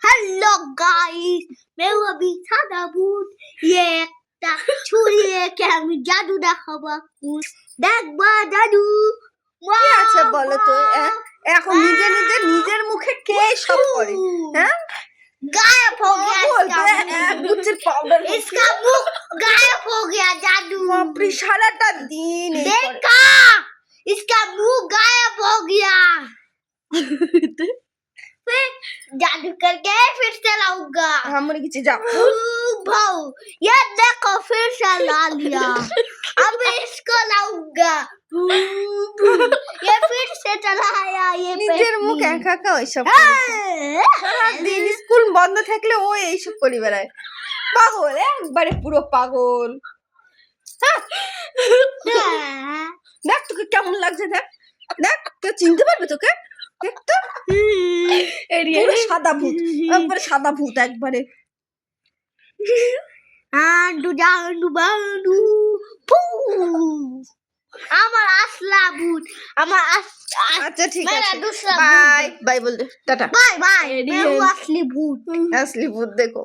Hello guys, मैं हूँ अभी सादा भूत। ये একটা ছুরি রেখে আমি জাদু দেখাবো। দেখবা জাদু। কি আছে বলো তো? এখন নিজের মুখে কে সব করে? হ্যাঁ, गायब हो गया इसका मुख गायब हो गया जादू। बापरे, साराटा दिन देखा, इसका मुंह गायब हो गया। फिर जादू करके फिर से लाऊंगा। हमने किसी जाओ भाऊ, ये देखो फिर से ला लिया। अब इसको लाऊंगा। ये फिर से चलाया। ये নিজের মুখ একা একা ওইসব সারাদিন স্কুল বন্ধ থাকলে ও এইসব করে বেড়ায়। পাগল, একবারে পুরো পাগল। দেখ তোকে কেমন লাগছে, দেখ দেখ, তুই চিনতে পারবে তোকে? দেখ তো, পুরো সাদা ভূত, একবারে সাদা ভূত একবারে। আন্ডু জান্ডু বান্ডু আমার আসলা ভূত, আমার আচ্ছা ঠিক मेरा আছে, दूसरा বাই বাই বল দে, টাটা। बाय बाय मैं हूँ असली भूत। असली भूत देखो।